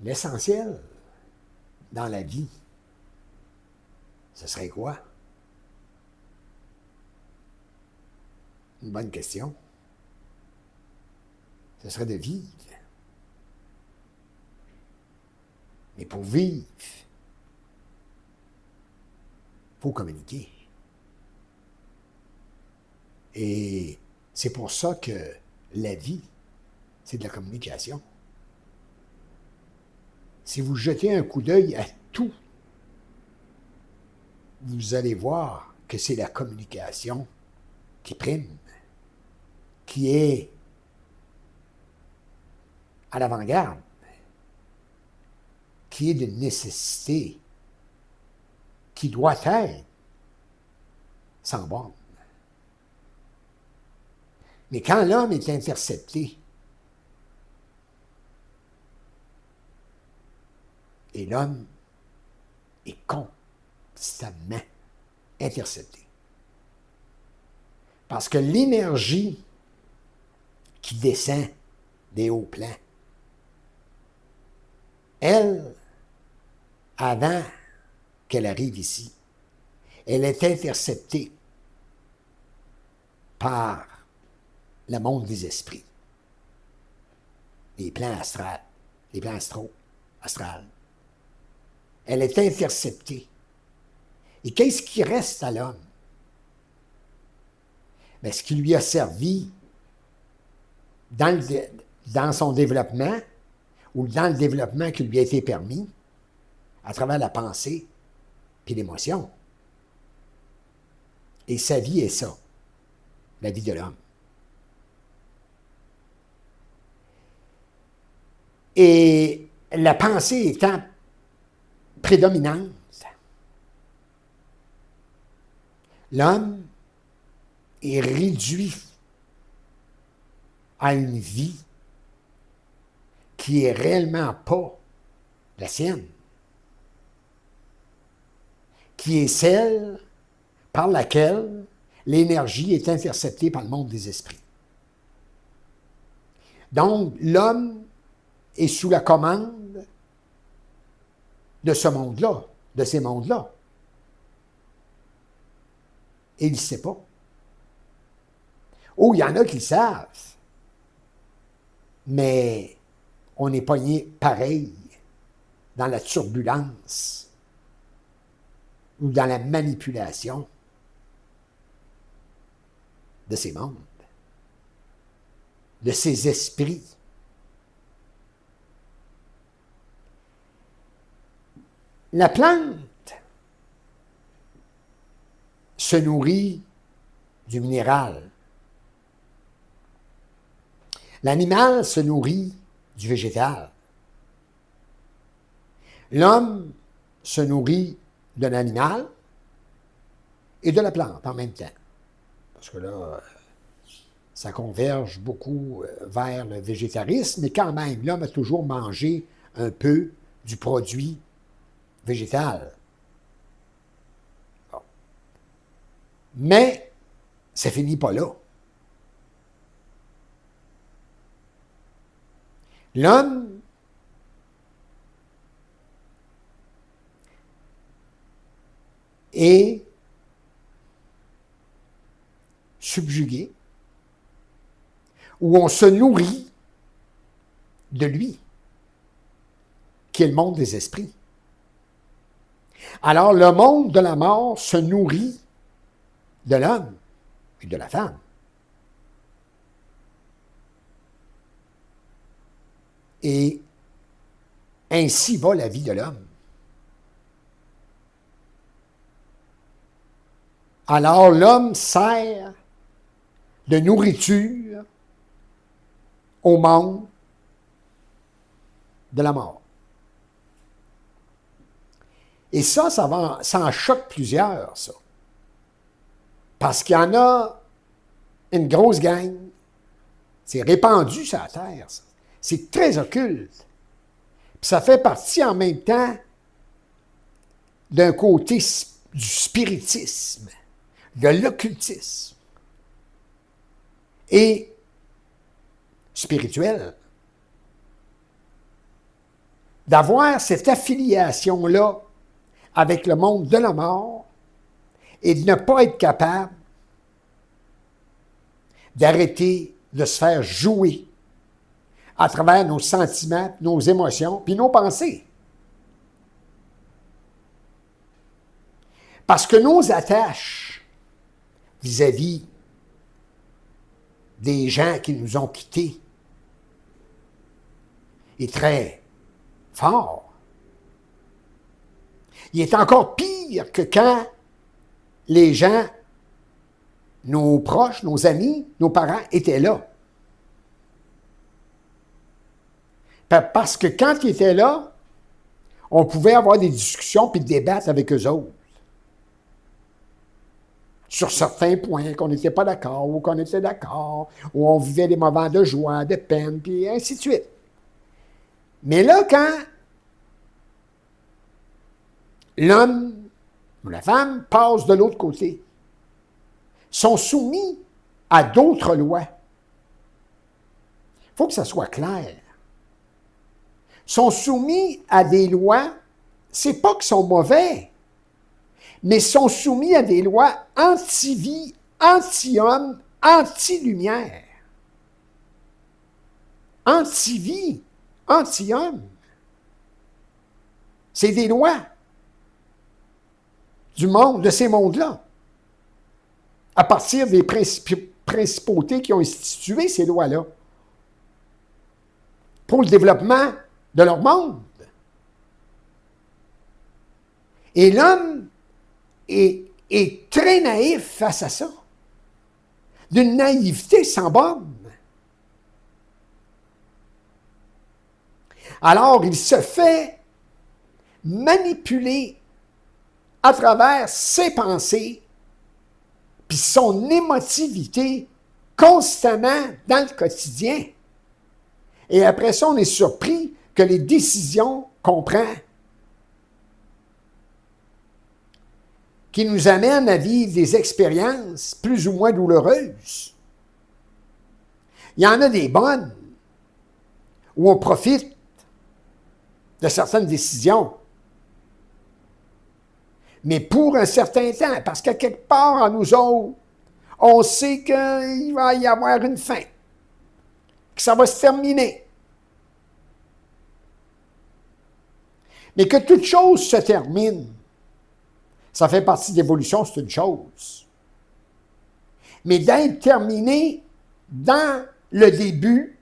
L'essentiel dans la vie, ce serait quoi? Une bonne question. Ce serait de vivre. Mais pour vivre, il faut communiquer. Et c'est pour ça que la vie, c'est de la communication. Si vous jetez un coup d'œil à tout, vous allez voir que c'est la communication qui prime, qui est à l'avant-garde, qui est d'une nécessité, qui doit être sans borne. Mais quand l'homme est intercepté, et l'homme est constamment intercepté. Parce que l'énergie qui descend des hauts plans, elle, avant qu'elle arrive ici, elle est interceptée par le monde des esprits, les plans astrales, les plans astrales. Elle est interceptée. Et qu'est-ce qui reste à l'homme? Bien, ce qui lui a servi dans son développement ou dans le développement qui lui a été permis à travers la pensée puis l'émotion. Et sa vie est ça, la vie de l'homme. Et la pensée étant prédominante, l'homme est réduit à une vie qui est réellement pas la sienne, qui est celle par laquelle l'énergie est interceptée par le monde des esprits. Donc, l'homme est sous la commande de ce monde-là, de ces mondes-là. Et il ne sait pas. Oh, il y en a qui le savent, mais on est pogné pareil dans la turbulence ou dans la manipulation de ces mondes, de ces esprits. La plante se nourrit du minéral. L'animal se nourrit du végétal. L'homme se nourrit de l'animal et de la plante en même temps. Parce que là, ça converge beaucoup vers le végétarisme, mais quand même, l'homme a toujours mangé un peu du produit végétal. Bon. Mais ça finit pas là. L'homme est subjugué, où on se nourrit de lui, qui est le monde des esprits. Alors, le monde de la mort se nourrit de l'homme et de la femme. Et ainsi va la vie de l'homme. Alors, l'homme sert de nourriture au monde de la mort. Et ça en choque plusieurs, ça. Parce qu'il y en a une grosse gang. C'est répandu sur la terre, ça. C'est très occulte. Puis ça fait partie en même temps d'un côté du spiritisme, de l'occultisme et spirituel. d'avoir cette affiliation-là avec le monde de la mort et de ne pas être capable d'arrêter de se faire jouer à travers nos sentiments, nos émotions, puis nos pensées. Parce que nos attaches vis-à-vis des gens qui nous ont quittés est très fort. Il est encore pire que quand les gens, nos proches, nos amis, nos parents étaient là. Parce que quand ils étaient là, on pouvait avoir des discussions puis débattre avec eux autres sur certains points qu'on n'était pas d'accord ou qu'on était d'accord, ou on vivait des moments de joie, de peine, puis ainsi de suite. Mais là, quand l'homme ou la femme passe de l'autre côté, sont soumis à d'autres lois. Il faut que ça soit clair. Sont soumis à des lois, c'est pas qu'ils sont mauvais, mais sont soumis à des lois anti-vie, anti-homme, anti-lumière. Anti-vie, anti-homme. C'est des lois du monde, de ces mondes-là. À partir des principautés qui ont institué ces lois-là pour le développement de leur monde. Et l'homme est très naïf face à ça, d'une naïveté sans borne. Alors, il se fait manipuler à travers ses pensées puis son émotivité constamment dans le quotidien. Et après ça, on est surpris que les décisions qu'on prend, qui nous amènent à vivre des expériences plus ou moins douloureuses. Il y en a des bonnes, où on profite de certaines décisions. Mais pour un certain temps, parce qu'à quelque part en nous autres, on sait qu'il va y avoir une fin, que ça va se terminer. Mais que toute chose se termine, ça fait partie de l'évolution, c'est une chose. Mais d'être terminé dans le début,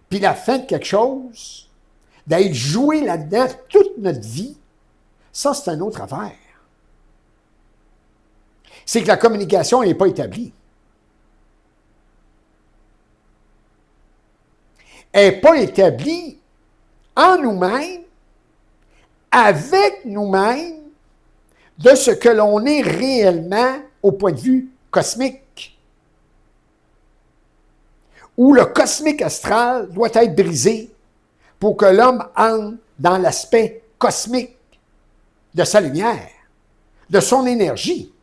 puis la fin de quelque chose, d'être joué là-dedans toute notre vie, ça, c'est une autre affaire. C'est que la communication n'est pas établie. Elle n'est pas établie en nous-mêmes, avec nous-mêmes, de ce que l'on est réellement au point de vue cosmique. Où le cosmique astral doit être brisé pour que l'homme entre dans l'aspect cosmique de sa lumière, de son énergie.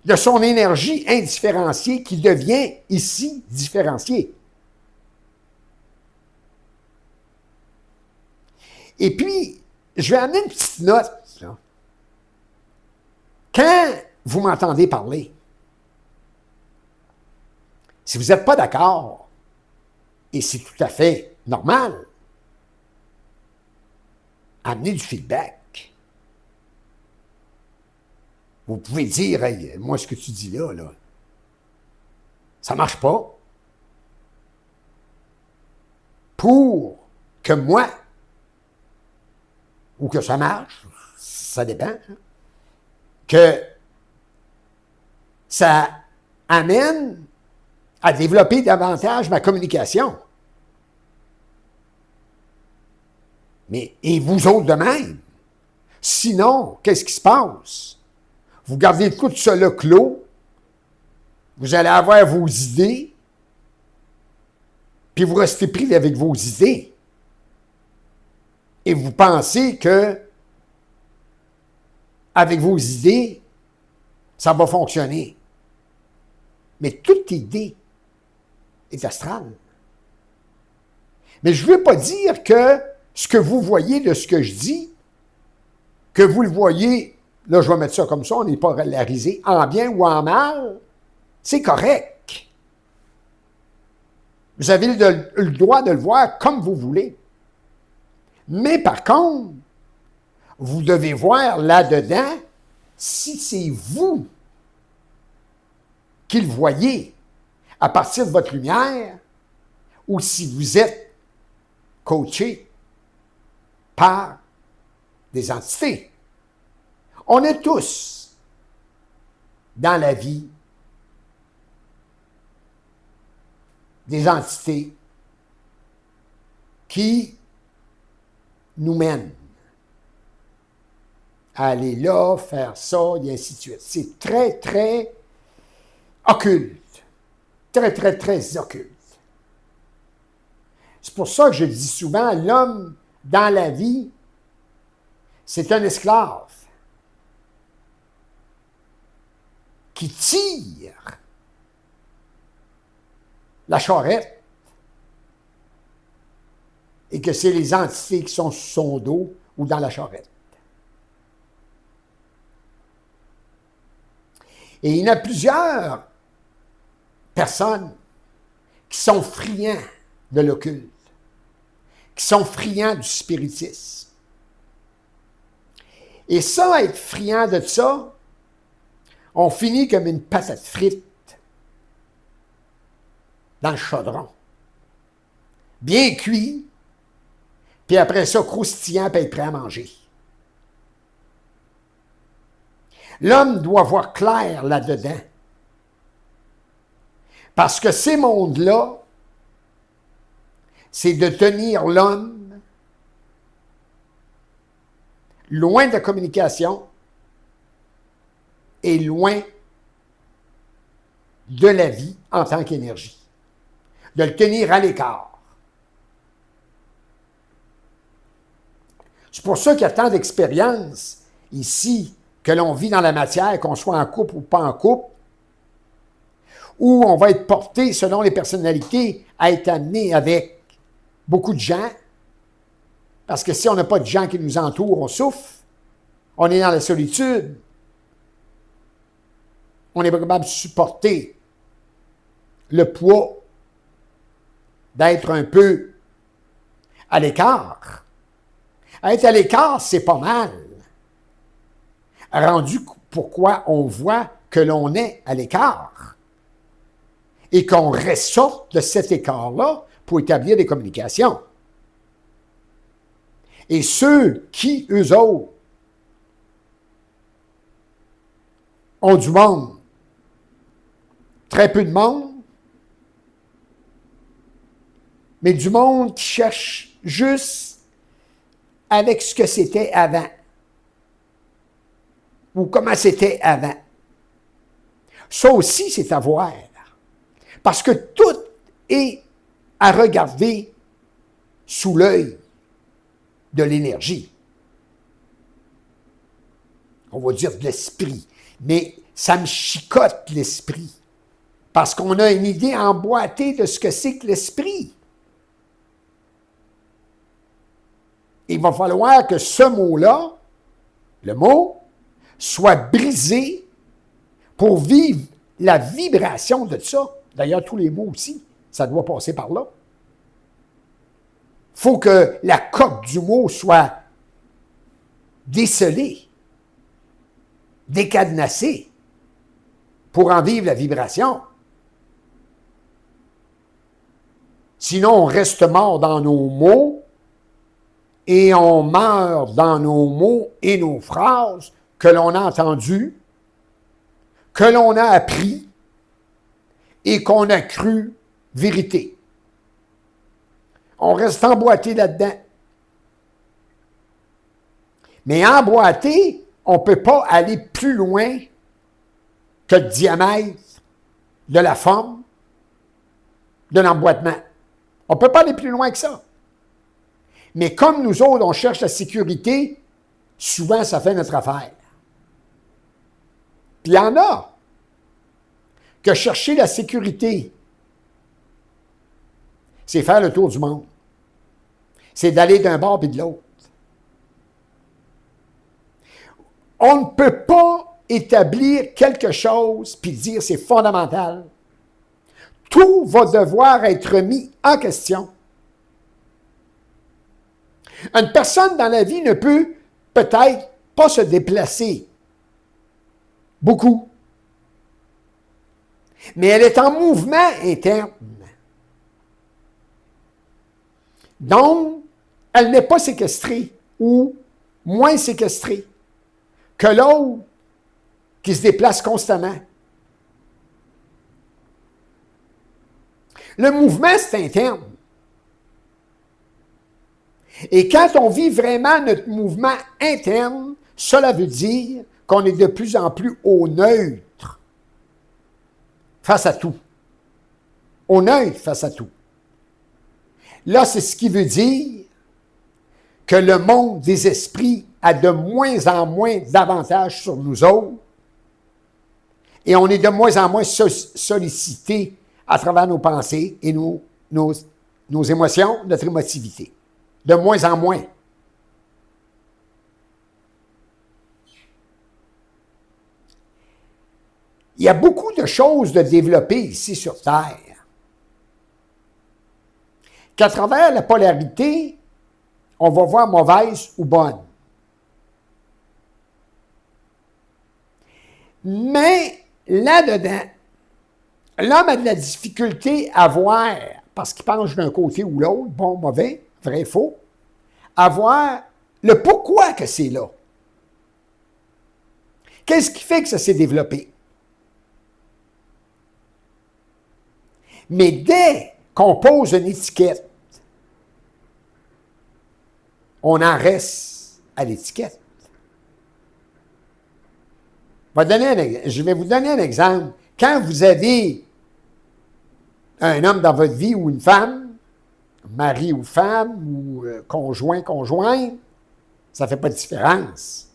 De son énergie indifférenciée qui devient ici différenciée. Et puis, je vais amener une petite note. Là. Quand vous m'entendez parler, si vous n'êtes pas d'accord, et c'est tout à fait normal, amenez du feedback. Vous pouvez dire, hey, moi, ce que tu dis là, ça ne marche pas. Pour que moi, ou que ça marche, ça dépend, hein, que ça amène à développer davantage ma communication. Mais, et vous autres de même. Sinon, qu'est-ce qui se passe? Vous gardez tout cela clos, vous allez avoir vos idées, puis vous restez pris avec vos idées. Et vous pensez que, avec vos idées, ça va fonctionner. Mais toute idée est astral. Mais je ne veux pas dire que ce que vous voyez de ce que je dis, que vous le voyez, là je vais mettre ça comme ça, on n'est pas polarisé, en bien ou en mal, c'est correct. Vous avez le droit de le voir comme vous voulez. Mais par contre, vous devez voir là-dedans si c'est vous qui le voyez à partir de votre lumière ou si vous êtes coaché par des entités. On est tous dans la vie des entités qui nous mènent à aller là, faire ça, et ainsi de suite. C'est très, très occulte. Très, très, très occulte. C'est pour ça que je dis souvent, l'homme dans la vie, c'est un esclave qui tire la charrette et que c'est les entités qui sont sur son dos ou dans la charrette. Et il y en a plusieurs personnes qui sont friands de l'occulte, qui sont friands du spiritisme. Et ça, être friand de ça, on finit comme une patate frite dans le chaudron. Bien cuit, puis après ça, croustillant, puis être prêt à manger. L'homme doit voir clair là-dedans. Parce que ces mondes-là, c'est de tenir l'homme loin de la communication et loin de la vie en tant qu'énergie. De le tenir à l'écart. C'est pour ça qu'il y a tant d'expériences ici que l'on vit dans la matière, qu'on soit en couple ou pas en couple, où on va être porté, selon les personnalités, à être amené avec beaucoup de gens, parce que si on n'a pas de gens qui nous entourent, on souffre, on est dans la solitude, on est pas capable de supporter le poids d'être un peu à l'écart. Être à l'écart, c'est pas mal. Rendu pourquoi on voit que l'on est à l'écart et qu'on ressorte de cet écart-là pour établir des communications. Et ceux qui, eux autres, ont du monde, très peu de monde, mais du monde qui cherche juste avec ce que c'était avant. Ou comment c'était avant. Ça aussi, c'est à voir. Parce que tout est à regarder sous l'œil de l'énergie. On va dire de l'esprit. Mais ça me chicote l'esprit. Parce qu'on a une idée emboîtée de ce que c'est que l'esprit. Il va falloir que ce mot-là, le mot, soit brisé pour vivre la vibration de ça. D'ailleurs, tous les mots aussi, ça doit passer par là. Il faut que la coque du mot soit décelée, décadenassée, pour en vivre la vibration. Sinon, on reste mort dans nos mots et on meurt dans nos mots et nos phrases que l'on a entendues, que l'on a appris et qu'on a cru vérité. On reste emboîté là-dedans. Mais emboîté, on ne peut pas aller plus loin que le diamètre de la forme de l'emboîtement. On ne peut pas aller plus loin que ça. Mais comme nous autres, on cherche la sécurité, souvent, ça fait notre affaire. Puis il y en a que chercher la sécurité c'est faire le tour du monde. C'est d'aller d'un bord et de l'autre. On ne peut pas établir quelque chose puis dire c'est fondamental. Tout va devoir être mis en question. Une personne dans la vie ne peut peut-être pas se déplacer beaucoup, mais elle est en mouvement interne. Donc, elle n'est pas séquestrée ou moins séquestrée que l'autre qui se déplace constamment. Le mouvement, c'est interne. Et quand on vit vraiment notre mouvement interne, cela veut dire qu'on est de plus en plus au neutre face à tout. Au neutre face à tout. Là, c'est ce qui veut dire que le monde des esprits a de moins en moins d'avantages sur nous autres et on est de moins en moins sollicité à travers nos pensées et nos émotions, notre émotivité. De moins en moins. Il y a beaucoup de choses de développer ici sur Terre. Qu'à travers la polarité, on va voir mauvaise ou bonne. Mais là-dedans, l'homme a de la difficulté à voir, parce qu'il penche d'un côté ou l'autre, bon, mauvais, vrai, faux, à voir le pourquoi que c'est là. Qu'est-ce qui fait que ça s'est développé? Mais dès qu'on pose une étiquette, on en reste à l'étiquette. Je vais vous donner un exemple. Quand vous avez un homme dans votre vie ou une femme, mari ou femme, ou conjoint, ça ne fait pas de différence.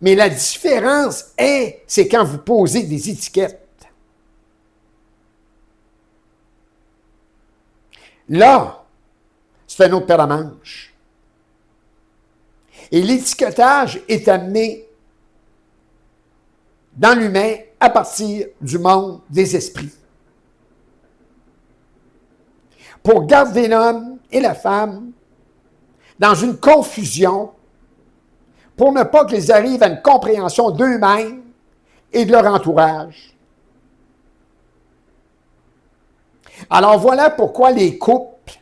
Mais la différence c'est quand vous posez des étiquettes. Là, c'est un autre paire à manches. Et l'étiquetage est amené dans l'humain à partir du monde des esprits. Pour garder l'homme et la femme dans une confusion, pour ne pas qu'ils arrivent à une compréhension d'eux-mêmes et de leur entourage. Alors voilà pourquoi les couples,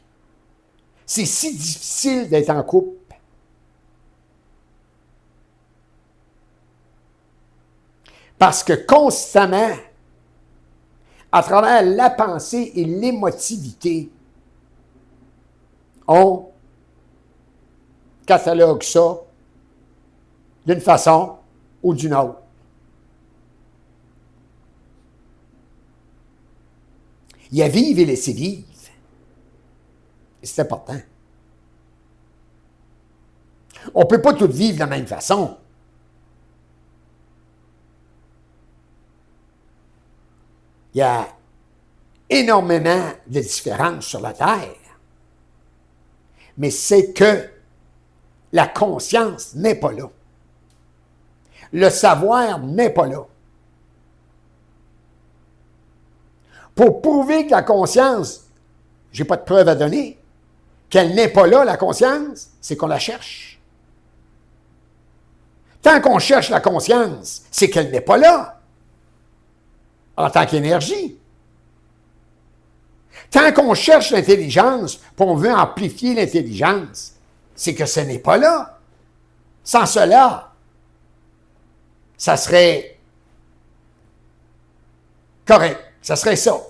c'est si difficile d'être en couple. Parce que constamment, à travers la pensée et l'émotivité, on catalogue ça d'une façon ou d'une autre. Il y a vivre et laisser vivre. Et c'est important. On ne peut pas tout vivre de la même façon. Il y a énormément de différences sur la Terre. Mais c'est que la conscience n'est pas là. Le savoir n'est pas là. Pour prouver que la conscience, je n'ai pas de preuve à donner, qu'elle n'est pas là, la conscience, c'est qu'on la cherche. Tant qu'on cherche la conscience, c'est qu'elle n'est pas là, en tant qu'énergie. Tant qu'on cherche l'intelligence, puis on veut amplifier l'intelligence, c'est que ce n'est pas là. Sans cela, ça serait correct. Ça serait ça.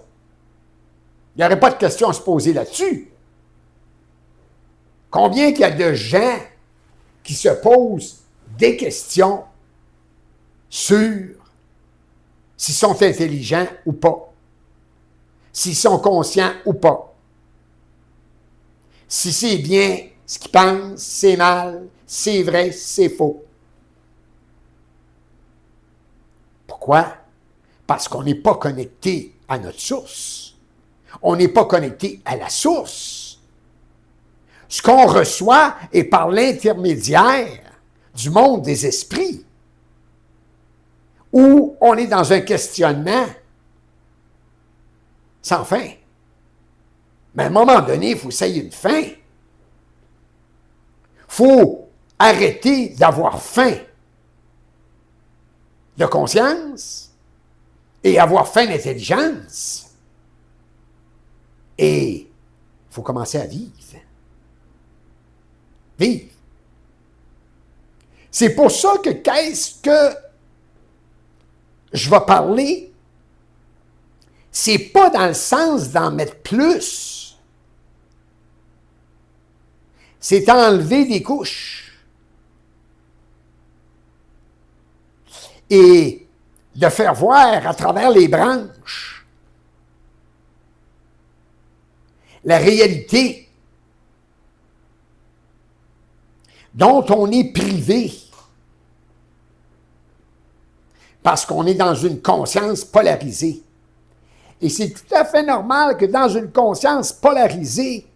Il n'y aurait pas de question à se poser là-dessus. Combien qu'il y a de gens qui se posent des questions sur s'ils sont intelligents ou pas, s'ils sont conscients ou pas, si c'est bien ce qu'ils pensent, c'est mal, c'est vrai, c'est faux. Pourquoi? Parce qu'on n'est pas connecté à notre source. On n'est pas connecté à la source. Ce qu'on reçoit est par l'intermédiaire du monde des esprits, où on est dans un questionnement sans fin. Mais à un moment donné, il faut que ça ait une fin. Il faut arrêter d'avoir faim de conscience et avoir faim d'intelligence. Et il faut commencer à vivre. Vivre. C'est pour ça que qu'est-ce que je vais parler, c'est pas dans le sens d'en mettre plus. C'est enlever des couches. Et de faire voir à travers les branches la réalité dont on est privé parce qu'on est dans une conscience polarisée. Et c'est tout à fait normal que dans une conscience polarisée,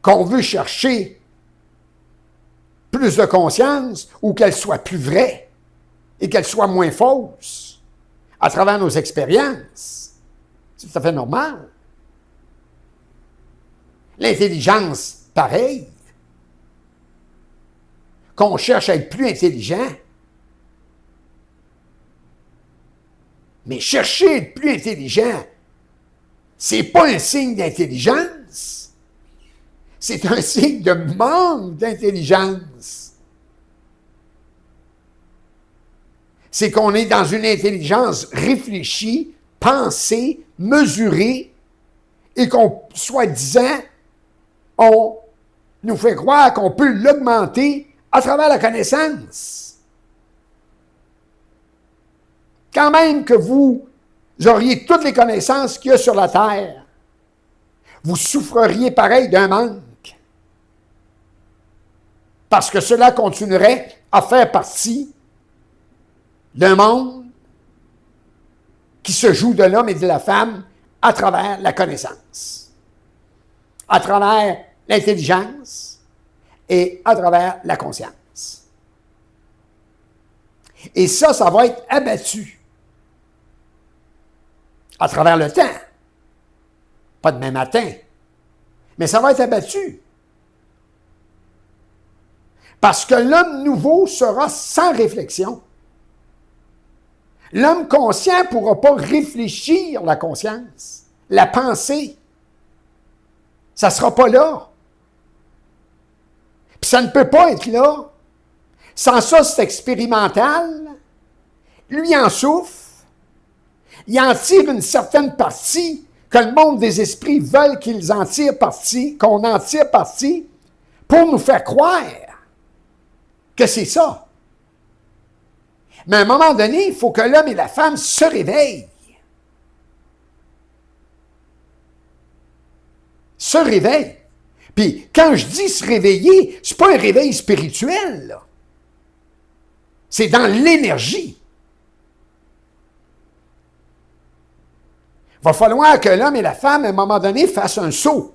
qu'on veut chercher plus de conscience ou qu'elle soit plus vraie et qu'elle soit moins fausse à travers nos expériences. C'est tout à fait normal. L'intelligence, pareil. Qu'on cherche à être plus intelligent. Mais chercher à être plus intelligent, c'est pas un signe d'intelligence. C'est un signe de manque d'intelligence. C'est qu'on est dans une intelligence réfléchie, pensée, mesurée, et qu'on, soi-disant, on nous fait croire qu'on peut l'augmenter à travers la connaissance. Quand même que vous auriez toutes les connaissances qu'il y a sur la Terre, vous souffreriez pareil d'un manque. Parce que cela continuerait à faire partie d'un monde qui se joue de l'homme et de la femme à travers la connaissance, à travers l'intelligence et à travers la conscience. Et ça va être abattu à travers le temps. Pas demain matin, mais ça va être abattu. Parce que l'homme nouveau sera sans réflexion. L'homme conscient ne pourra pas réfléchir la conscience, la pensée. Ça ne sera pas là. Puis ça ne peut pas être là. Sans ça, c'est expérimental. Lui en souffre. Il en tire une certaine partie que le monde des esprits veulent qu'ils en tirent parti, qu'on en tire parti, pour nous faire croire que c'est ça. Mais à un moment donné, il faut que l'homme et la femme se réveillent. Se réveillent. Puis, quand je dis se réveiller, c'est pas un réveil spirituel, là. C'est dans l'énergie. Il va falloir que l'homme et la femme, à un moment donné, fassent un saut.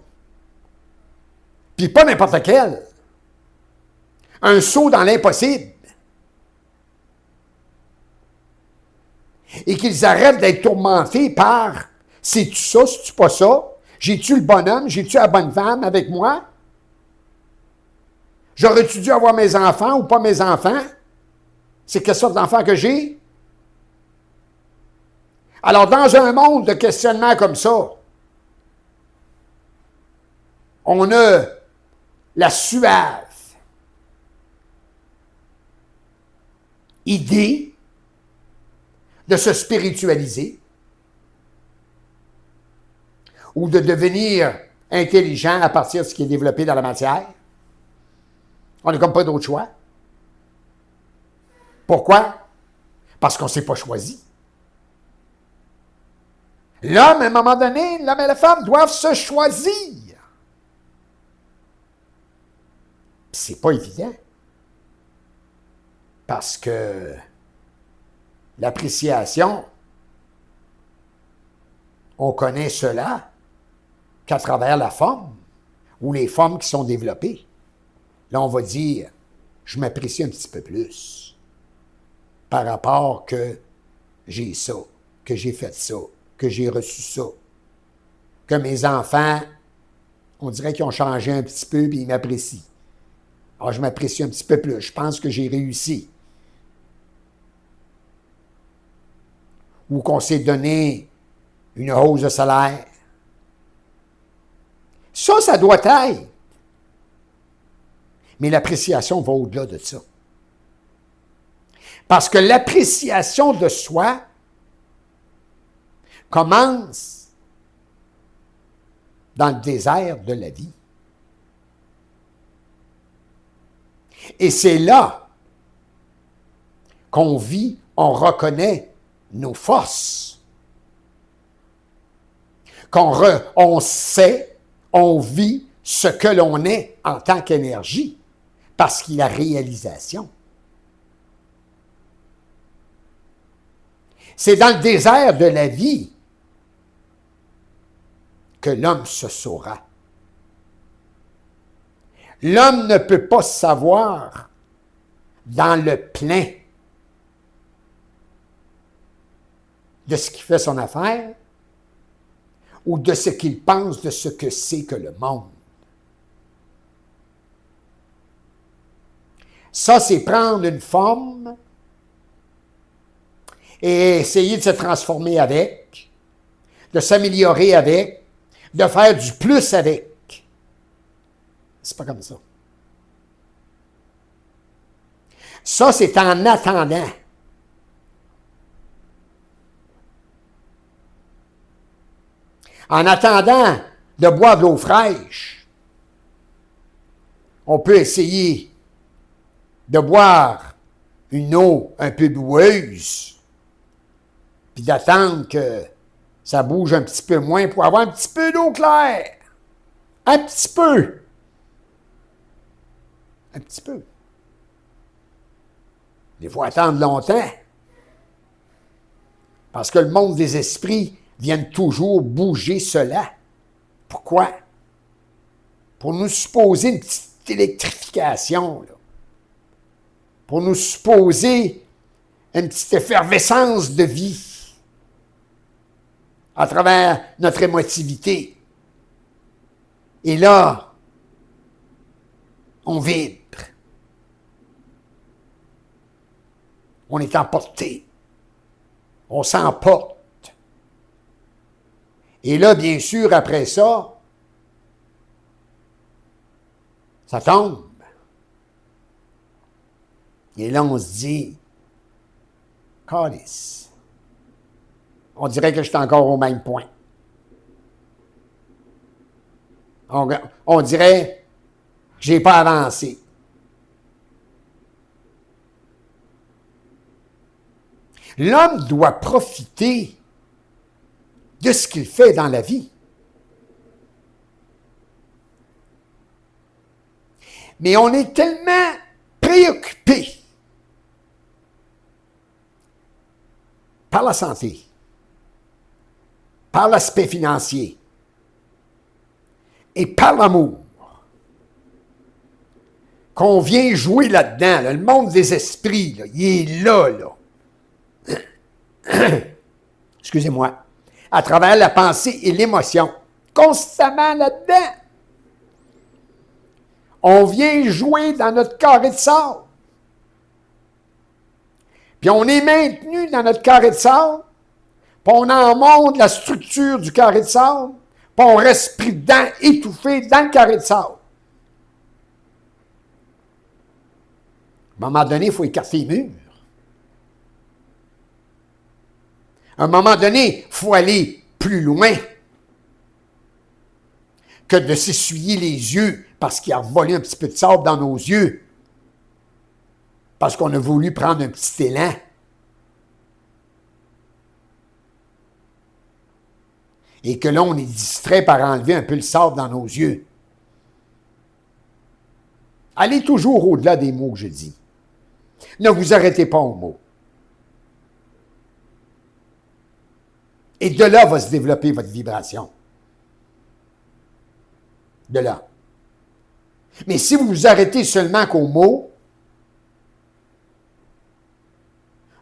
Puis pas n'importe quel. Un saut dans l'impossible. Et qu'ils arrêtent d'être tourmentés par « c'est-tu ça, c'est-tu pas ça? J'ai-tu le bonhomme? J'ai-tu la bonne femme avec moi? J'aurais-tu dû avoir mes enfants ou pas mes enfants? C'est quelle sorte d'enfant que j'ai? » Alors, dans un monde de questionnement comme ça, on a la suave idée de se spiritualiser ou de devenir intelligent à partir de ce qui est développé dans la matière. On n'a comme pas d'autre choix. Pourquoi? Parce qu'on ne s'est pas choisi. L'homme, à un moment donné, l'homme et la femme doivent se choisir. C'est pas évident. Parce que l'appréciation On connaît cela qu'à travers la forme ou les formes qui sont développées. Là, on va dire, je m'apprécie un petit peu plus par rapport que j'ai ça, que j'ai fait ça, que j'ai reçu ça, que mes enfants, on dirait qu'ils ont changé un petit peu et ils m'apprécient. Alors, je m'apprécie un petit peu plus. Je pense que j'ai réussi. Ou qu'on s'est donné une hausse de salaire. Ça doit être. Mais l'appréciation va au-delà de ça. Parce que l'appréciation de soi commence dans le désert de la vie. Et c'est là qu'on vit, on reconnaît nos forces. On sait, on vit ce que l'on est en tant qu'énergie, parce qu'il y a réalisation. C'est dans le désert de la vie que l'homme se saura. L'homme ne peut pas savoir dans le plein de ce qui fait son affaire ou de ce qu'il pense de ce que c'est que le monde. Ça, c'est prendre une forme et essayer de se transformer avec, de s'améliorer avec, de faire du plus avec. C'est pas comme ça. Ça, c'est en attendant. En attendant de boire de l'eau fraîche, on peut essayer de boire une eau un peu boueuse, puis d'attendre que ça bouge un petit peu moins pour avoir un petit peu d'eau claire. Un petit peu. Un petit peu. Il faut attendre longtemps. Parce que le monde des esprits vient toujours bouger cela. Pourquoi? Pour nous supposer une petite électrification, là. Pour nous supposer une petite effervescence de vie à travers notre émotivité. Et là, on vibre. On est emporté. On s'emporte. Et là, bien sûr, après ça, ça tombe. Et là, on se dit, calice. On dirait que je suis encore au même point. On dirait que je n'ai pas avancé. L'homme doit profiter de ce qu'il fait dans la vie. Mais on est tellement préoccupé par la santé, par l'aspect financier et par l'amour, qu'on vient jouer là-dedans, là, le monde des esprits, là, il est là, excusez-moi, à travers la pensée et l'émotion, constamment là-dedans. On vient jouer dans notre carré de sable. Puis on est maintenu dans notre carré de sable, puis on en monte la structure du carré de sable, puis on reste pris dedans, étouffé dans le carré de sable. À un moment donné, il faut écarter les murs. À un moment donné, il faut aller plus loin que de s'essuyer les yeux parce qu'il a volé un petit peu de sable dans nos yeux, parce qu'on a voulu prendre un petit élan. Et que là, on est distrait par enlever un peu le sable dans nos yeux. Allez toujours au-delà des mots que je dis. Ne vous arrêtez pas aux mots. Et de là va se développer votre vibration. De là. Mais si vous vous arrêtez seulement qu'aux mots,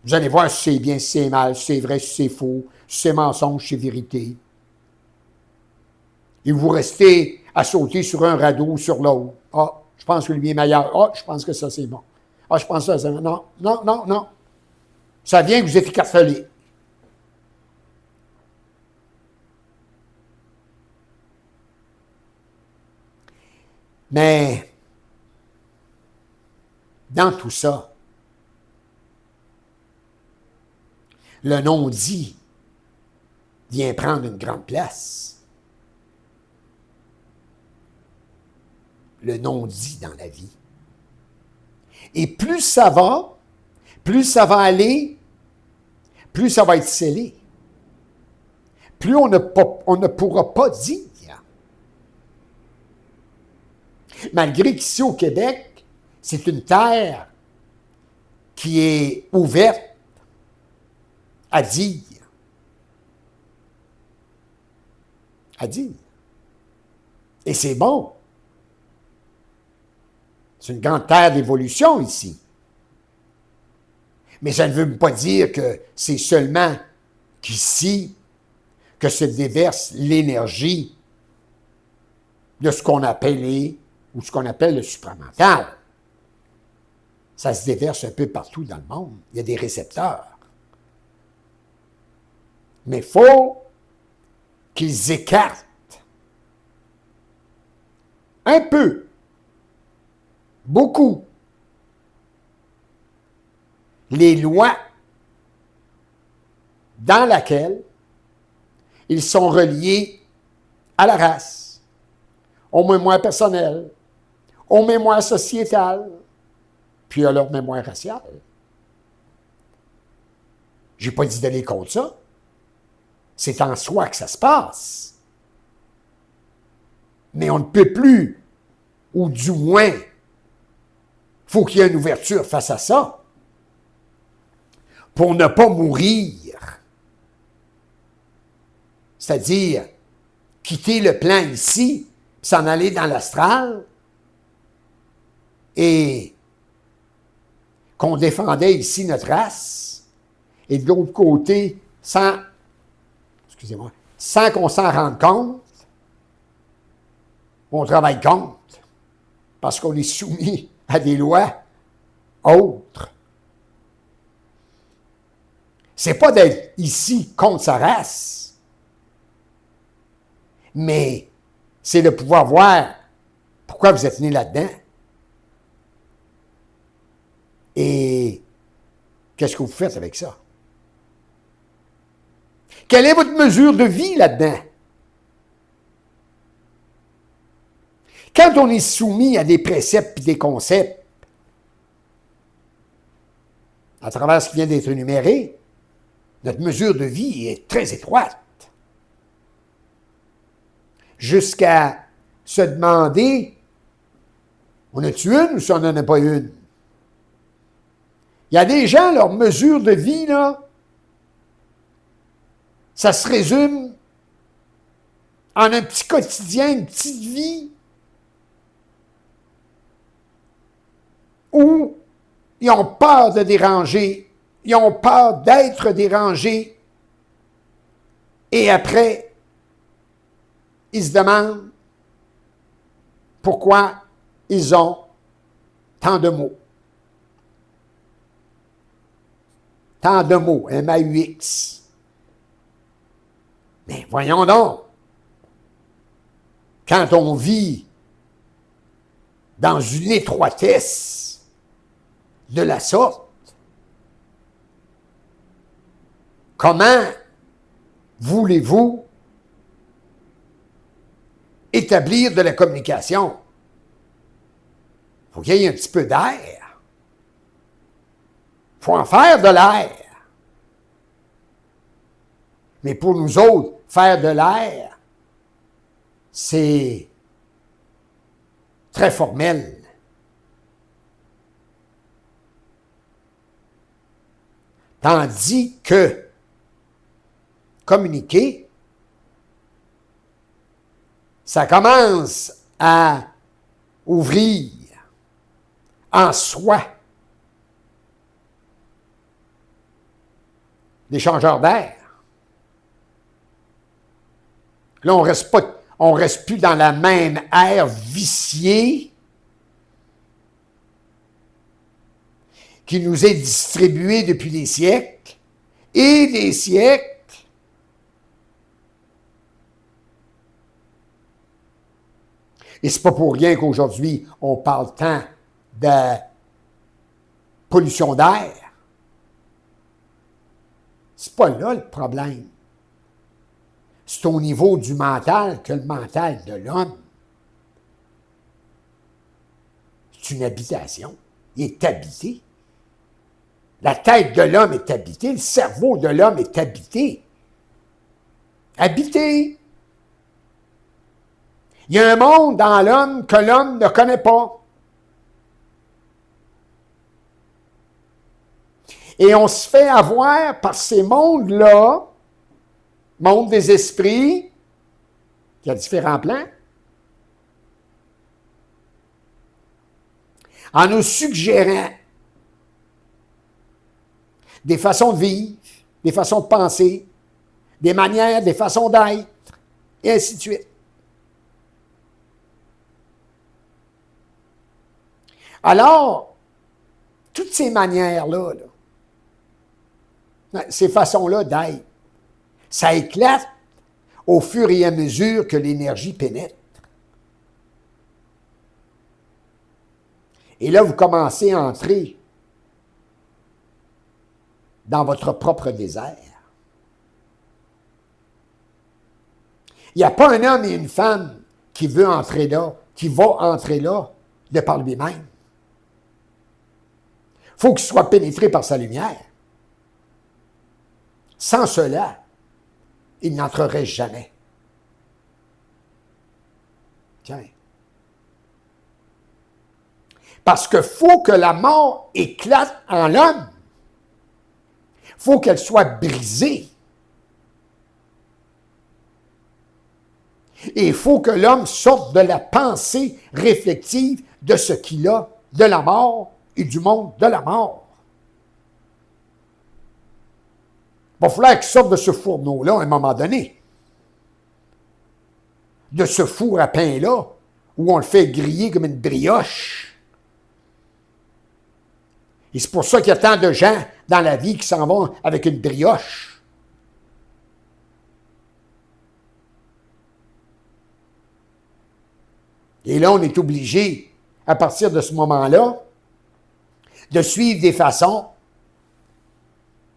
vous allez voir si c'est bien, si c'est mal, si c'est vrai, si c'est faux, si c'est mensonge, si c'est vérité. Et vous restez à sauter sur un radeau ou sur l'autre. Ah, je pense que lui est meilleur. Ah, je pense que ça, c'est bon. Ah, je pense que ça, c'est bon. Non, non, non, non. Ça vient que vous êtes écartelé. Mais, dans tout ça, le non-dit vient prendre une grande place. Le non-dit dans la vie. Et plus ça va aller, plus ça va être scellé. Plus on ne pourra pas dire. Malgré qu'ici au Québec, c'est une terre qui est ouverte à dire. À dire. Et c'est bon. C'est une grande terre d'évolution ici. Mais ça ne veut pas dire que c'est seulement qu'ici que se déverse l'énergie de ce qu'on appelle le supramental. Ça se déverse un peu partout dans le monde. Il y a des récepteurs. Mais il faut qu'ils écartent un peu, beaucoup, les lois dans lesquelles ils sont reliés à la race, au mémoire personnel, au mémoire sociétal, puis à leur mémoire raciale. Je n'ai pas dit d'aller contre ça. C'est en soi que ça se passe. Mais on ne peut plus, ou du moins, il faut qu'il y ait une ouverture face à ça, pour ne pas mourir. C'est-à-dire, quitter le plan ici, s'en aller dans l'astral, et qu'on défendait ici notre race, et de l'autre côté, sans qu'on s'en rende compte, on travaille contre, parce qu'on est soumis à des lois autres. C'est pas d'être ici contre sa race, mais c'est de pouvoir voir pourquoi vous êtes né là-dedans. Et qu'est-ce que vous faites avec ça? Quelle est votre mesure de vie là-dedans? Quand on est soumis à des préceptes et des concepts, à travers ce qui vient d'être énuméré, notre mesure de vie est très étroite. Jusqu'à se demander, on a-tu une ou si on n'en a pas une? Il y a des gens, leur mesure de vie, là, ça se résume en un petit quotidien, une petite vie, où ils ont peur de déranger, ils ont peur d'être dérangés, et après, ils se demandent pourquoi ils ont tant de mots. Tant de mots, M-A-U-X. Mais voyons donc, quand on vit dans une étroitesse de la sorte, comment voulez-vous établir de la communication? Il faut qu'il y ait un petit peu d'air. Il faut en faire de l'air. Mais pour nous autres, faire de l'air, c'est très formel. Tandis que communiquer, ça commence à ouvrir en soi l'échangeur d'air. Là, on reste plus dans la même ère viciée qui nous est distribuée depuis des siècles et des siècles. Et c'est pas pour rien qu'aujourd'hui, on parle tant de pollution d'air. C'est pas là le problème. C'est au niveau du mental que le mental de l'homme. C'est une habitation. Il est habité. La tête de l'homme est habitée. Le cerveau de l'homme est habité. Habité. Il y a un monde dans l'homme que l'homme ne connaît pas. Et on se fait avoir par ces mondes-là, monde des esprits, qui a différents plans, en nous suggérant des façons de vivre, des façons de penser, des manières, des façons d'être, et ainsi de suite. Alors, toutes ces manières-là, ces façons-là d'être, ça éclate au fur et à mesure que l'énergie pénètre. Et là, vous commencez à entrer dans votre propre désert. Il n'y a pas un homme et une femme qui veut entrer là, qui va entrer là de par lui-même. Il faut qu'il soit pénétré par sa lumière. Sans cela, il n'entrerait jamais. Tiens. Parce qu'il faut que la mort éclate en l'homme. Il faut qu'elle soit brisée. Et il faut que l'homme sorte de la pensée réflexive de ce qu'il a de la mort et du monde de la mort. Il va falloir qu'il sorte de ce fourneau-là à un moment donné. De ce four à pain-là, où on le fait griller comme une brioche. Et c'est pour ça qu'il y a tant de gens dans la vie qui s'en vont avec une brioche. Et là, on est obligé, à partir de ce moment-là, de suivre des façons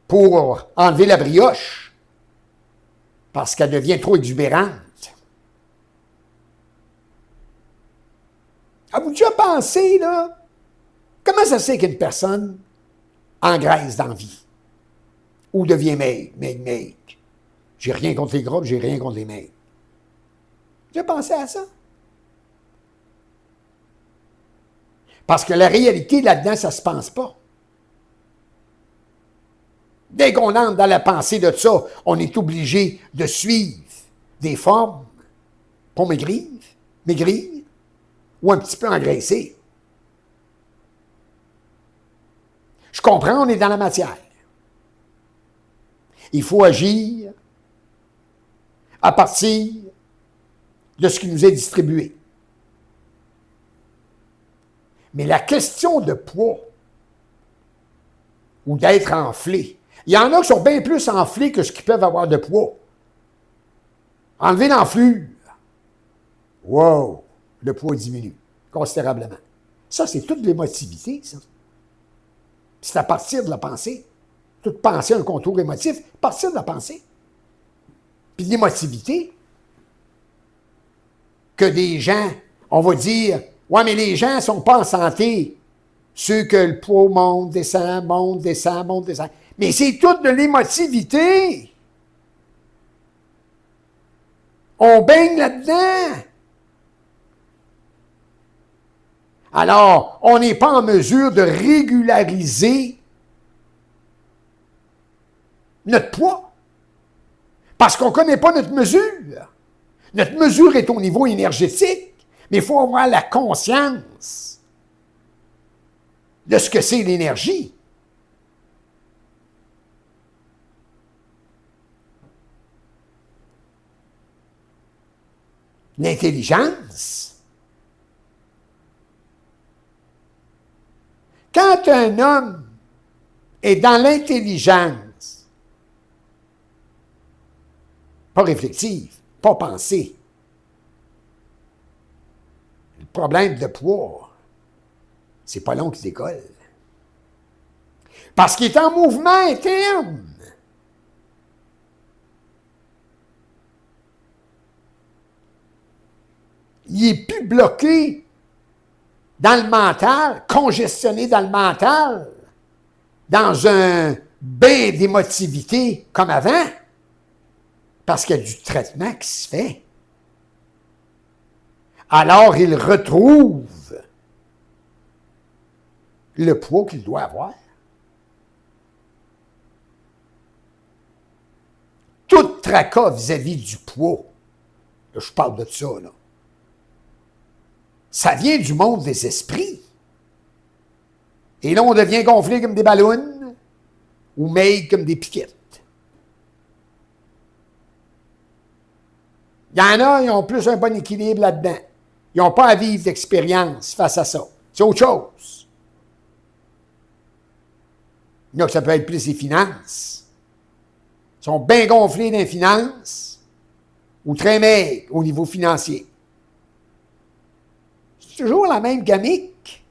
pour enlever la brioche, parce qu'elle devient trop exubérante. Avez-vous déjà pensé, là? Comment ça se fait qu'une personne engraisse dans la vie? Ou devient maigre? J'ai rien contre les gros, j'ai rien contre les maigres. J'ai pensé à ça. Parce que la réalité, là-dedans, ça ne se pense pas. Dès qu'on entre dans la pensée de ça, on est obligé de suivre des formes pour maigrir, ou un petit peu engraisser. Je comprends, on est dans la matière. Il faut agir à partir de ce qui nous est distribué. Mais la question de poids ou d'être enflé, il y en a qui sont bien plus enflés que ce qu'ils peuvent avoir de poids. Enlever l'enflure. Wow! Le poids diminue considérablement. Ça, c'est toute l'émotivité, ça. C'est à partir de la pensée. Toute pensée a un contour émotif, à partir de la pensée. Puis l'émotivité, que des gens, on va dire, ouais, mais les gens ne sont pas en santé. Ceux que le poids monte, descend, monte, descend, monte, descend. Mais c'est toute de l'émotivité. On baigne là-dedans. Alors, on n'est pas en mesure de régulariser notre poids. Parce qu'on ne connaît pas notre mesure. Notre mesure est au niveau énergétique, mais il faut avoir la conscience de ce que c'est l'énergie. L'intelligence. Quand un homme est dans l'intelligence, pas réflexive, pas pensée, le problème de poids, c'est pas long qu'il décolle. Parce qu'il est en mouvement interne. Il n'est plus bloqué dans le mental, congestionné dans le mental, dans un bain d'émotivité comme avant, parce qu'il y a du traitement qui se fait. Alors il retrouve le poids qu'il doit avoir. Tout tracas vis-à-vis du poids, là, je parle de ça, là, ça vient du monde des esprits. Et là, on devient gonflé comme des ballons ou maigre comme des piquettes. Il y en a, ils ont plus un bon équilibre là-dedans. Ils n'ont pas à vivre d'expérience face à ça. C'est autre chose. Il y en a que ça peut être plus les finances. Ils sont bien gonflés dans les finances ou très maigres au niveau financier. C'est toujours la même gamique.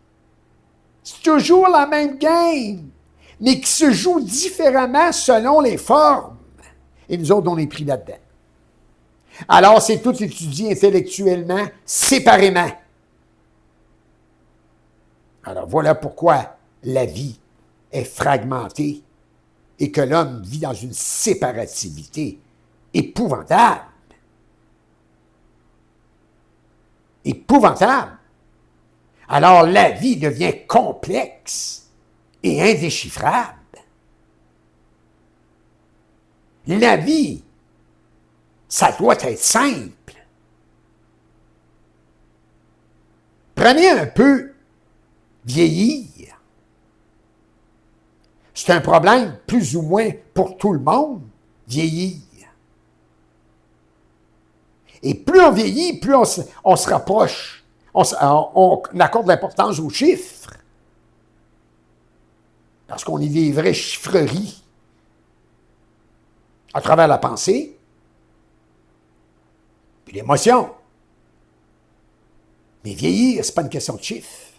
C'est toujours la même game, mais qui se joue différemment selon les formes. Et nous autres, on est pris là-dedans. Alors, c'est tout étudié intellectuellement, séparément. Alors, voilà pourquoi la vie est fragmentée et que l'homme vit dans une séparativité épouvantable. Épouvantable. Alors la vie devient complexe et indéchiffrable. La vie, ça doit être simple. Prenez un peu vieillir. C'est un problème plus ou moins pour tout le monde, vieillir. Et plus on vieillit, plus on se rapproche. On accorde l'importance aux chiffres. Parce qu'on est des vraies chiffreries à travers la pensée puis l'émotion. Mais vieillir, ce n'est pas une question de chiffres.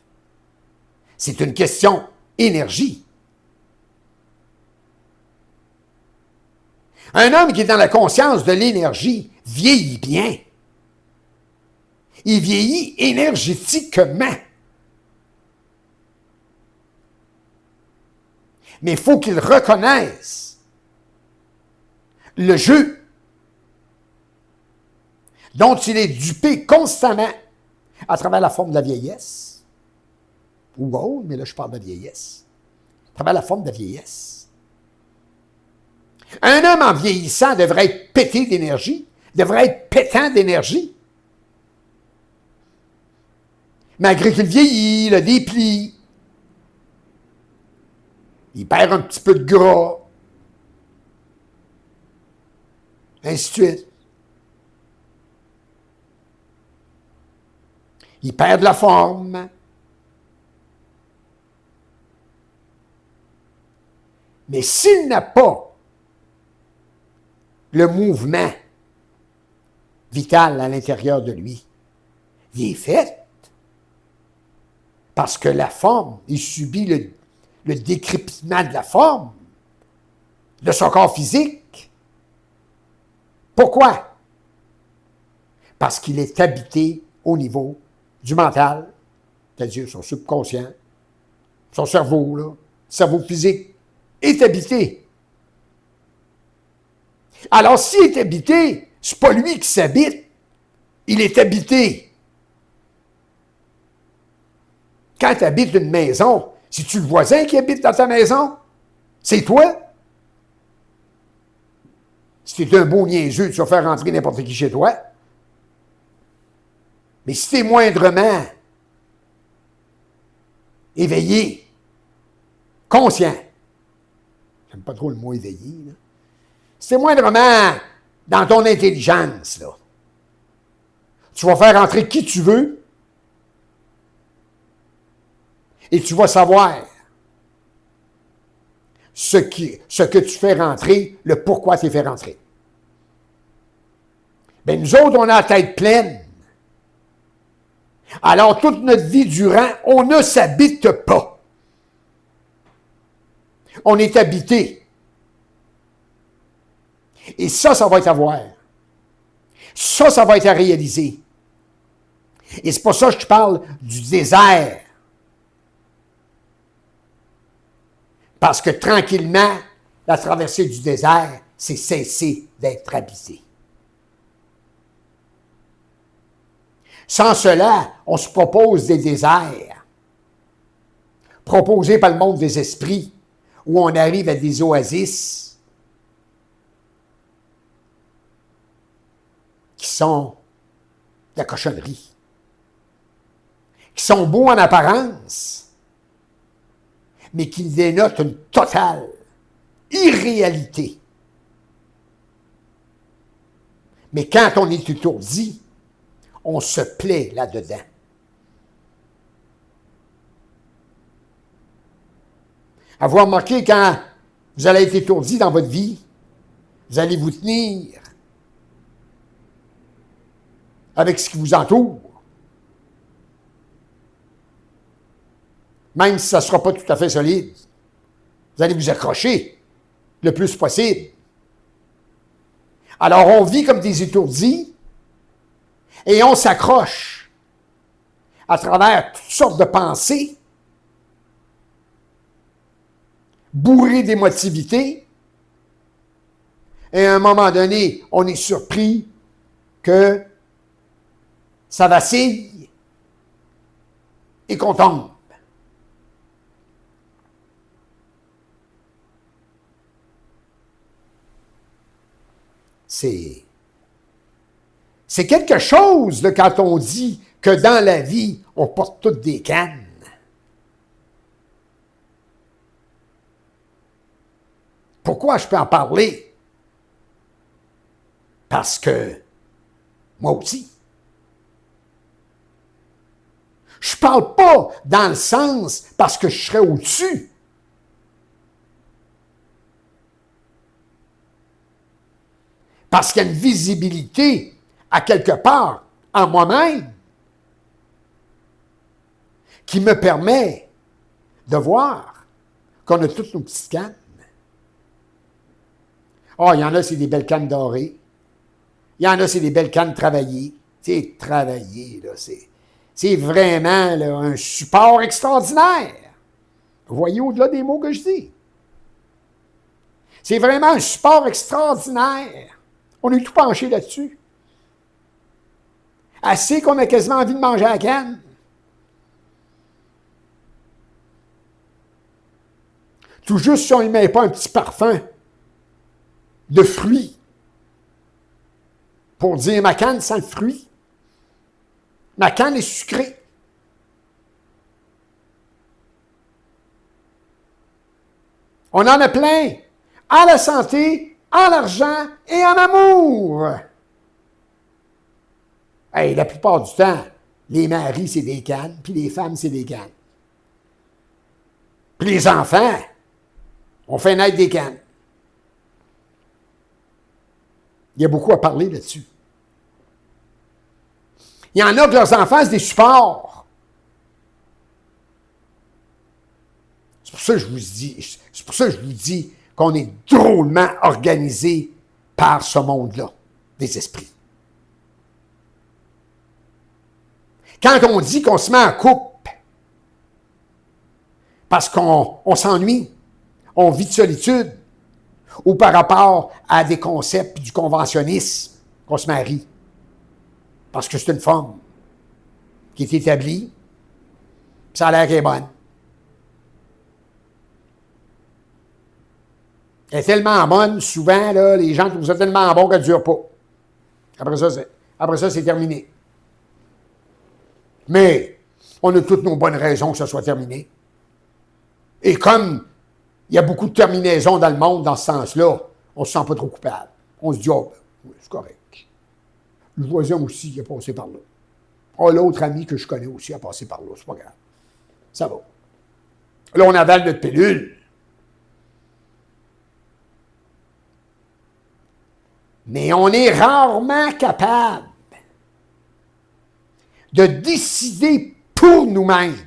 C'est une question énergie. Un homme qui est dans la conscience de l'énergie vieillit bien. Il vieillit énergétiquement. Mais il faut qu'il reconnaisse le jeu dont il est dupé constamment à travers la forme de la vieillesse. Ou autre, mais là je parle de vieillesse. À travers la forme de la vieillesse. Un homme en vieillissant devrait être pété d'énergie, devrait être pétant d'énergie. Malgré qu'il vieillit, il a des plis. Il perd un petit peu de gras. Ainsi de suite. Il perd de la forme. Mais s'il n'a pas le mouvement vital à l'intérieur de lui, il est fait. Parce que la forme, il subit le décrépitement de la forme, de son corps physique. Pourquoi? Parce qu'il est habité au niveau du mental, c'est-à-dire son subconscient, son cerveau, là, cerveau physique, est habité. Alors, s'il est habité, c'est pas lui qui s'habite, il est habité. Quand tu habites une maison, c'est-tu le voisin qui habite dans ta maison? C'est toi? Si tu es un beau niaiseux, tu vas faire rentrer n'importe qui chez toi. Mais si tu es moindrement éveillé, conscient, j'aime pas trop le mot éveillé, là. Si tu es moindrement dans ton intelligence, là, tu vas faire rentrer qui tu veux et tu vas savoir ce que tu fais rentrer, le pourquoi tu es fait rentrer. Bien, nous autres, on a la tête pleine. Alors, toute notre vie durant, on ne s'habite pas. On est habité. Et ça va être à voir. Ça va être à réaliser. Et c'est pour ça que je parle du désert. Parce que tranquillement, la traversée du désert, c'est cesser d'être habité. Sans cela, on se propose des déserts, proposés par le monde des esprits, où on arrive à des oasis qui sont de la cochonnerie, qui sont beaux en apparence, mais qui dénotent une totale irréalité. Mais quand on est étourdi, on se plaît là-dedans. Avoir remarqué quand vous allez être étourdi dans votre vie, vous allez vous tenir avec ce qui vous entoure. Même si ça ne sera pas tout à fait solide. Vous allez vous accrocher le plus possible. Alors, on vit comme des étourdis et on s'accroche à travers toutes sortes de pensées, bourrées d'émotivité, et à un moment donné, on est surpris que ça vacille et qu'on tombe. C'est quelque chose là, quand on dit que dans la vie, on porte toutes des cannes. Pourquoi je peux en parler? Parce que moi aussi. Je ne parle pas dans le sens parce que je serais au-dessus. Parce qu'il y a une visibilité à quelque part en moi-même qui me permet de voir qu'on a toutes nos petites cannes. Ah, il y en a, c'est des belles cannes dorées. Il y en a, c'est des belles cannes travaillées. C'est travaillé, là. C'est vraiment là, un support extraordinaire. Vous voyez au-delà des mots que je dis. C'est vraiment un support extraordinaire. On est tout penché là-dessus. Assez qu'on a quasiment envie de manger à la canne. Tout juste si on ne met pas un petit parfum de fruits pour dire ma canne sans le fruit. Ma canne est sucrée. On en a plein. En la santé, en l'argent et en amour. Hey, la plupart du temps, les maris, c'est des cannes, puis les femmes, c'est des cannes. Puis les enfants, on fait naître des cannes. Il y a beaucoup à parler là-dessus. Il y en a que leurs enfants, c'est des supports. C'est pour ça que je vous dis qu'on est drôlement organisé par ce monde-là, des esprits. Quand on dit qu'on se met en couple, parce qu'on s'ennuie, on vit de solitude, ou par rapport à des concepts du conventionnisme, qu'on se marie, parce que c'est une femme qui est établie, puis ça a l'air qu'elle est bonne. Elle est tellement bonne, souvent, là, les gens trouvent ça tellement bon qu'elle ne dure pas. Après ça, c'est terminé. Mais on a toutes nos bonnes raisons que ça soit terminé. Et comme il y a beaucoup de terminaisons dans le monde dans ce sens-là, on ne se sent pas trop coupable. On se dit, oh, ben, oui, c'est correct. Le voisin aussi, il a passé par là. Oh, l'autre ami que je connais aussi a passé par là. C'est pas grave. Ça va. Là, on avale notre pilule. Mais on est rarement capable de décider pour nous-mêmes.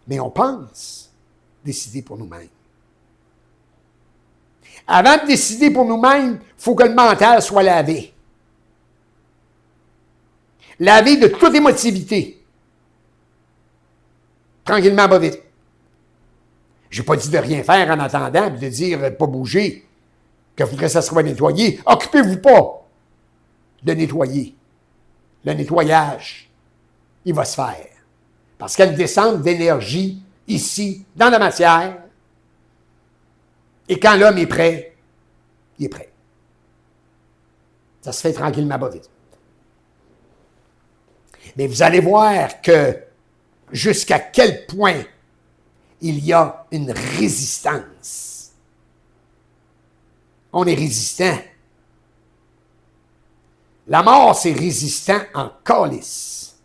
Mais on pense décider pour nous-mêmes. Avant de décider pour nous-mêmes, il faut que le mental soit lavé. Lavé de toute émotivité. Tranquillement, pas vite. Je n'ai pas dit de rien faire en attendant, puis de dire pas bouger, qu'il faudrait que ça soit nettoyé. Occupez-vous pas de nettoyer. Le nettoyage, il va se faire. Parce qu'il y a une descente d'énergie ici, dans la matière. Et quand l'homme est prêt, il est prêt. Ça se fait tranquillement, pas vite. Mais vous allez voir que jusqu'à quel point il y a une résistance. On est résistant. La mort, c'est résistant en calice.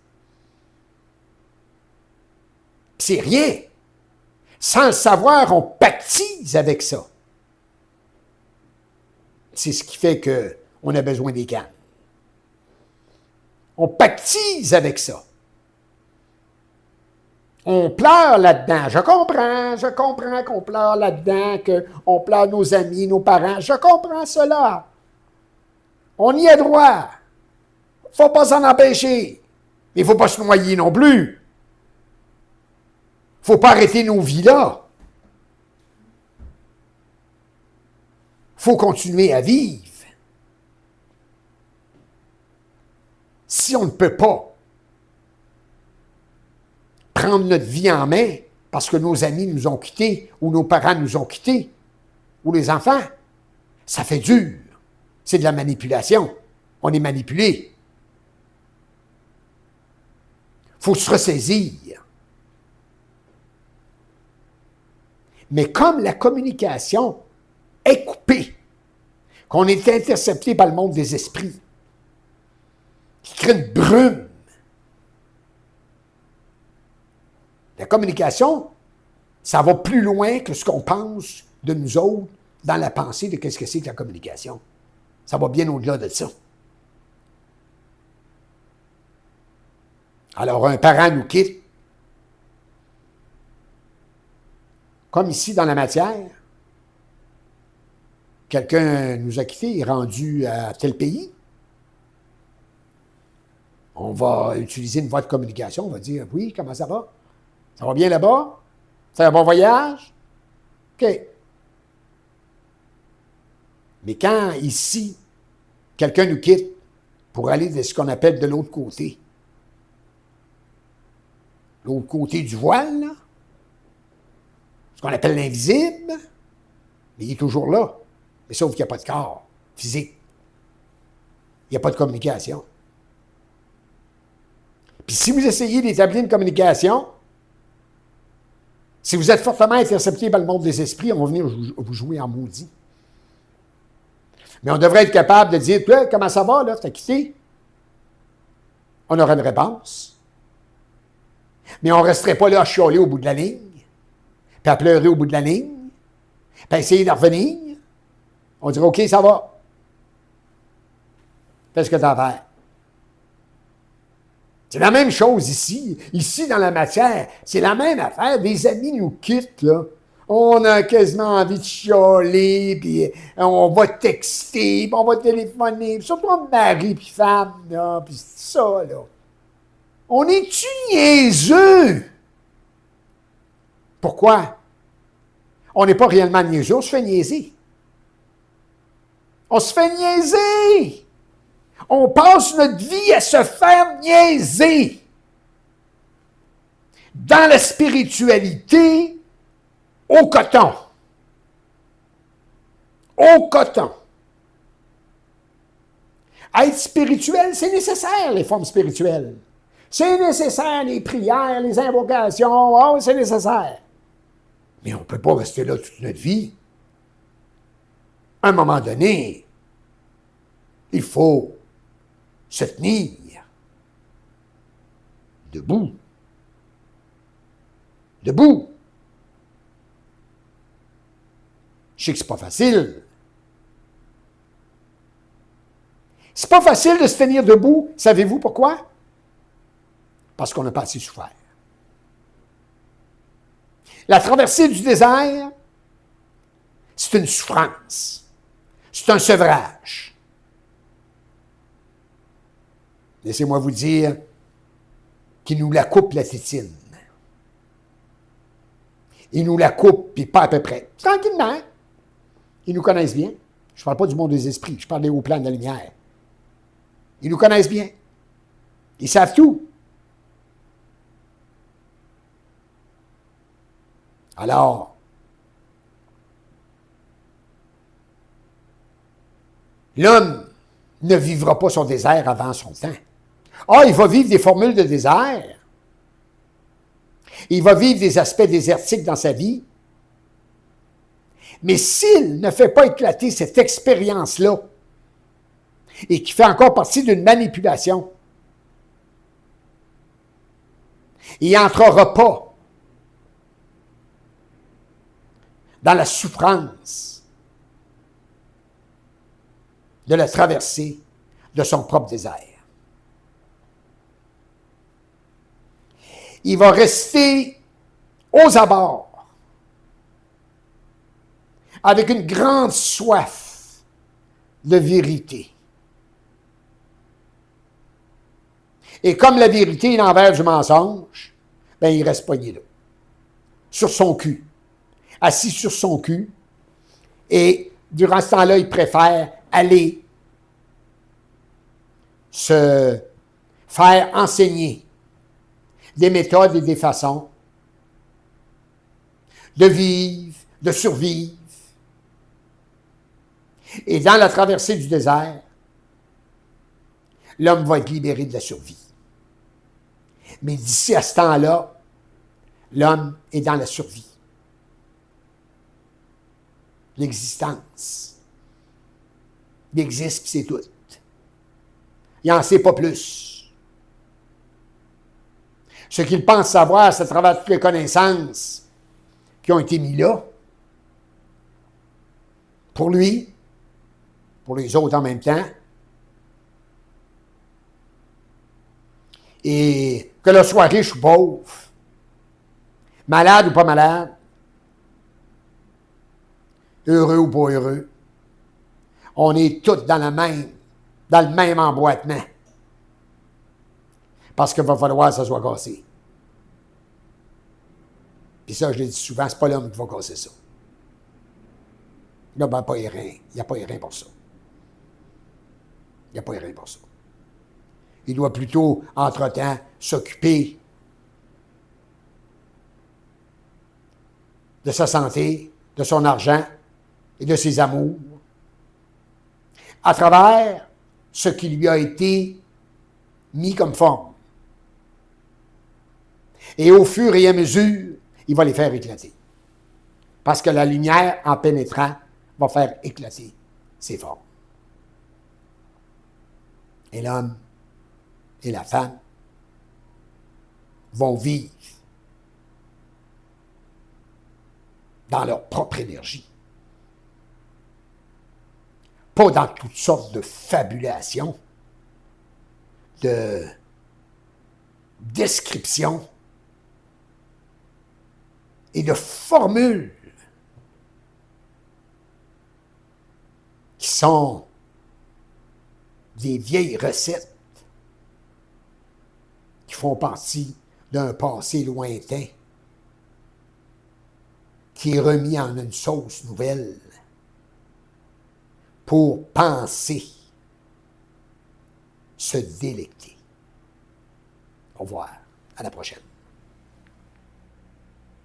C'est rien. Sans le savoir, on pactise avec ça. C'est ce qui fait qu'on a besoin des cannes. On pactise avec ça. On pleure là-dedans. Je comprends qu'on pleure là-dedans, qu'on pleure nos amis, nos parents. Je comprends cela. On y a droit. Il ne faut pas s'en empêcher. Mais il ne faut pas se noyer non plus. Il ne faut pas arrêter nos vies là. Il faut continuer à vivre. Si on ne peut pas prendre notre vie en main parce que nos amis nous ont quittés ou nos parents nous ont quittés ou les enfants, ça fait dur. C'est de la manipulation. On est manipulé. Il faut se ressaisir. Mais comme la communication est coupée, qu'on est intercepté par le monde des esprits, qui crée une brume, la communication, ça va plus loin que ce qu'on pense de nous autres dans la pensée de qu'est-ce que c'est que la communication. Ça va bien au-delà de ça. Alors, un parent nous quitte, comme ici dans la matière. Quelqu'un nous a quittés, il est rendu à tel pays. On va utiliser une voie de communication, on va dire, oui, comment ça va? Ça va bien là-bas? C'est un bon voyage? OK. Mais quand, ici, quelqu'un nous quitte pour aller de ce qu'on appelle de l'autre côté du voile, là, ce qu'on appelle l'invisible, mais il est toujours là. Mais sauf qu'il n'y a pas de corps physique. Il n'y a pas de communication. Puis si vous essayez d'établir une communication, si vous êtes fortement intercepté par le monde des esprits, on va venir vous jouer en maudit. Mais on devrait être capable de dire, « Comment ça va, là? T'as quitté? » On aurait une réponse. Mais on ne resterait pas là à chialer au bout de la ligne, puis à pleurer au bout de la ligne, puis à essayer de revenir. On dirait, OK, ça va. Fais ce que tu as à faire. C'est la même chose ici. Ici, dans la matière, c'est la même affaire. Des amis nous quittent, là. On a quasiment envie de chialer, puis on va texter, puis on va téléphoner. Surtout en mari puis femme, là, puis ça, là. On est-tu niaiseux? Pourquoi? On n'est pas réellement niaiseux, on se fait niaiser. On se fait niaiser! On passe notre vie à se faire niaiser! dans la spiritualité au coton. Au coton. Être spirituel, c'est nécessaire, les formes spirituelles. C'est nécessaire, les prières, les invocations, oh, c'est nécessaire. Mais on ne peut pas rester là toute notre vie. À un moment donné, il faut se tenir debout. Debout. Je sais que c'est pas facile. C'est pas facile de se tenir debout. Savez-vous pourquoi? Parce qu'on n'a pas assez souffert. La traversée du désert, c'est une souffrance. C'est un sevrage. Laissez-moi vous dire qu'il nous la coupe la tétine. Ils nous la coupent, puis pas à peu près. Tranquillement. Ils nous connaissent bien. Je ne parle pas du monde des esprits, je parle des hauts plans de la lumière. Ils nous connaissent bien. Ils savent tout. Alors, l'homme ne vivra pas son désert avant son temps. Ah, il va vivre des formules de désert. Il va vivre des aspects désertiques dans sa vie. Mais s'il ne fait pas éclater cette expérience-là, et qui fait encore partie d'une manipulation, il n'entrera pas dans la souffrance de la traversée de son propre désert. Il va rester aux abords avec une grande soif de vérité. Et comme la vérité est l'envers du mensonge, ben il reste pogné là, sur son cul, assis sur son cul, et durant ce temps-là, il préfère aller se faire enseigner des méthodes et des façons de vivre, de survivre. Et dans la traversée du désert, l'homme va être libéré de la survie. Mais d'ici à ce temps-là, l'homme est dans la survie. L'existence. Il existe, puis c'est tout. Il n'en sait pas plus. Ce qu'il pense savoir, c'est à travers toutes les connaissances qui ont été mises là, pour lui, pour les autres en même temps, et que l'on soit riche ou pauvre, malade ou pas malade, heureux ou pas heureux, on est tous dans le même emboîtement. Parce qu'il va falloir que ça soit cassé. Puis ça, je l'ai dit souvent, c'est pas l'homme qui va casser ça. Là, ben, pas les reins. Il n'y a pas les reins pour ça. Il n'y a pas les reins pour ça. Il doit plutôt, entre-temps, s'occuper de sa santé, de son argent et de ses amours, à travers ce qui lui a été mis comme forme. Et au fur et à mesure, il va les faire éclater. Parce que la lumière, en pénétrant, va faire éclater ses formes. Et l'homme et la femme vont vivre dans leur propre énergie. Pas dans toutes sortes de fabulations, de descriptions et de formules qui sont des vieilles recettes qui font partie d'un passé lointain qui est remis en une sauce nouvelle pour penser, se délecter. Au revoir. À la prochaine.